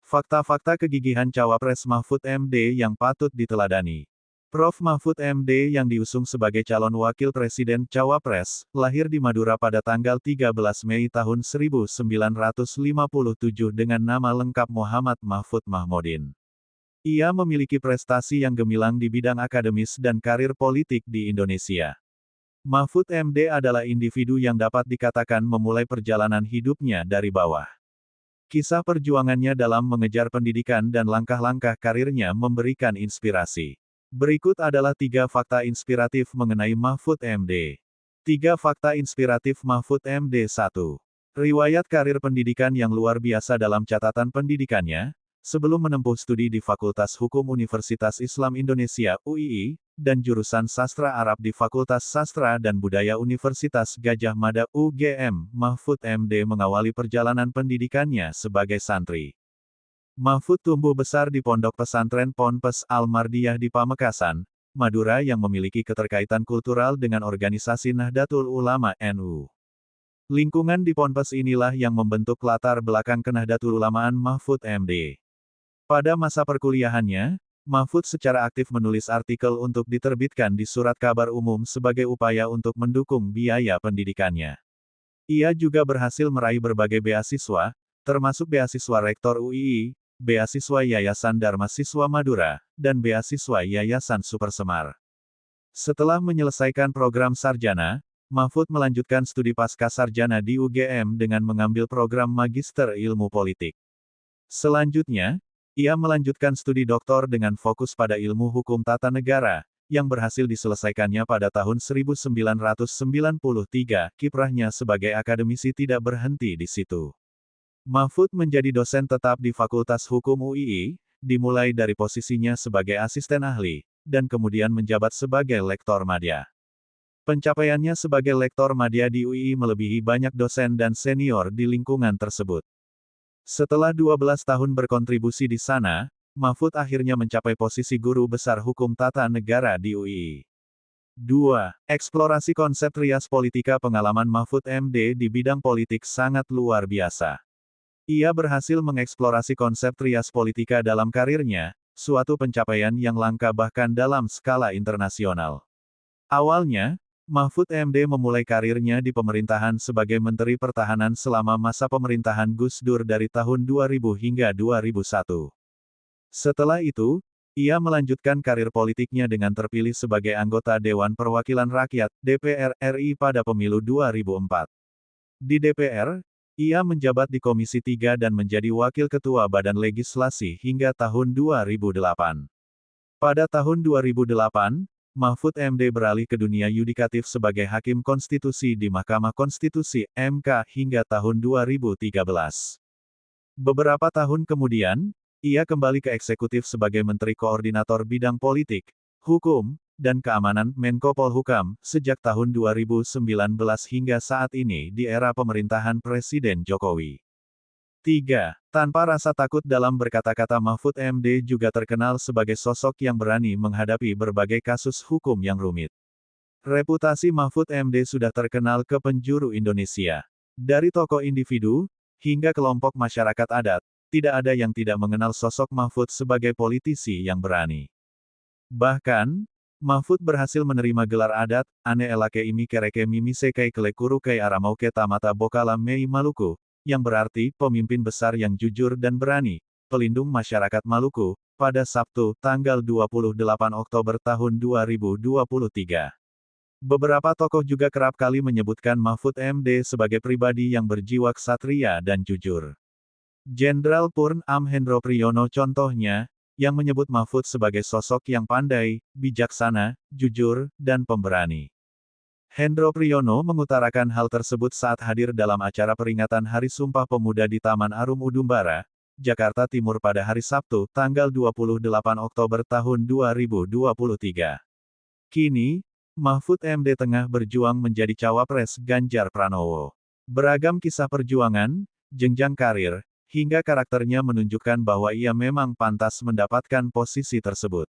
Fakta-fakta kegigihan Cawapres Mahfud MD yang patut diteladani. Prof. Mahfud MD yang diusung sebagai calon wakil presiden Cawapres, lahir di Madura pada tanggal 13 Mei tahun 1957 dengan nama lengkap Muhammad Mahfud Mahmudin. Ia memiliki prestasi yang gemilang di bidang akademis dan karir politik di Indonesia. Mahfud MD adalah individu yang dapat dikatakan memulai perjalanan hidupnya dari bawah. Kisah perjuangannya dalam mengejar pendidikan dan langkah-langkah karirnya memberikan inspirasi. Berikut adalah 3 fakta inspiratif mengenai Mahfud MD. 3 fakta inspiratif Mahfud MD. 1. Riwayat karir pendidikan yang luar biasa dalam catatan pendidikannya. Sebelum menempuh studi di Fakultas Hukum Universitas Islam Indonesia (UII) dan jurusan Sastra Arab di Fakultas Sastra dan Budaya Universitas Gadjah Mada (UGM), Mahfud MD mengawali perjalanan pendidikannya sebagai santri. Mahfud tumbuh besar di pondok pesantren Ponpes Al-Mardiyah di Pamekasan, Madura yang memiliki keterkaitan kultural dengan organisasi Nahdlatul Ulama (NU). Lingkungan di Ponpes inilah yang membentuk latar belakang kenahdlatul ulamaan Mahfud MD. Pada masa perkuliahannya, Mahfud secara aktif menulis artikel untuk diterbitkan di Surat Kabar Umum sebagai upaya untuk mendukung biaya pendidikannya. Ia juga berhasil meraih berbagai beasiswa, termasuk beasiswa Rektor UII, beasiswa Yayasan Dharma Siswa Madura, dan beasiswa Yayasan Supersemar. Setelah menyelesaikan program sarjana, Mahfud melanjutkan studi pasca sarjana di UGM dengan mengambil program Magister Ilmu Politik. Selanjutnya, ia melanjutkan studi doktor dengan fokus pada ilmu hukum tata negara, yang berhasil diselesaikannya pada tahun 1993. Kiprahnya sebagai akademisi tidak berhenti di situ. Mahfud menjadi dosen tetap di Fakultas Hukum UII, dimulai dari posisinya sebagai asisten ahli, dan kemudian menjabat sebagai lektor madya. Pencapaiannya sebagai lektor madya di UII melebihi banyak dosen dan senior di lingkungan tersebut. Setelah 12 tahun berkontribusi di sana, Mahfud akhirnya mencapai posisi guru besar hukum tata negara di UII. 2. Eksplorasi konsep Trias Politika. Pengalaman Mahfud MD di bidang politik sangat luar biasa. Ia berhasil mengeksplorasi konsep Trias Politika dalam karirnya, suatu pencapaian yang langka bahkan dalam skala internasional. Awalnya, Mahfud MD memulai karirnya di pemerintahan sebagai Menteri Pertahanan selama masa pemerintahan Gus Dur dari tahun 2000 hingga 2001. Setelah itu, ia melanjutkan karir politiknya dengan terpilih sebagai anggota Dewan Perwakilan Rakyat (DPR) RI pada pemilu 2004. Di DPR, ia menjabat di Komisi 3 dan menjadi Wakil Ketua Badan Legislasi hingga tahun 2008. Pada tahun 2008, Mahfud MD beralih ke dunia yudikatif sebagai Hakim Konstitusi di Mahkamah Konstitusi (MK) hingga tahun 2013. Beberapa tahun kemudian, ia kembali ke eksekutif sebagai Menteri Koordinator Bidang Politik, Hukum, dan Keamanan Menko Polhukam sejak tahun 2019 hingga saat ini di era pemerintahan Presiden Jokowi. 3. Tanpa rasa takut dalam berkata-kata. Mahfud MD juga terkenal sebagai sosok yang berani menghadapi berbagai kasus hukum yang rumit. Reputasi Mahfud MD sudah terkenal ke penjuru Indonesia. Dari tokoh individu, hingga kelompok masyarakat adat, tidak ada yang tidak mengenal sosok Mahfud sebagai politisi yang berani. Bahkan, Mahfud berhasil menerima gelar adat, Ane Elake Imi Kereke Mimi Sekai Kelekuru Kei Aramauke Tamata Bokala Mei Maluku, yang berarti pemimpin besar yang jujur dan berani, pelindung masyarakat Maluku, pada Sabtu, tanggal 28 Oktober tahun 2023. Beberapa tokoh juga kerap kali menyebutkan Mahfud MD sebagai pribadi yang berjiwa ksatria dan jujur. Jenderal Purn Amhendro Priyono contohnya, yang menyebut Mahfud sebagai sosok yang pandai, bijaksana, jujur, dan pemberani. Hendro Priyono mengutarakan hal tersebut saat hadir dalam acara peringatan Hari Sumpah Pemuda di Taman Arum Udumbara, Jakarta Timur pada hari Sabtu, tanggal 28 Oktober tahun 2023. Kini, Mahfud MD tengah berjuang menjadi cawapres Ganjar Pranowo. Beragam kisah perjuangan, jenjang karir, hingga karakternya menunjukkan bahwa ia memang pantas mendapatkan posisi tersebut.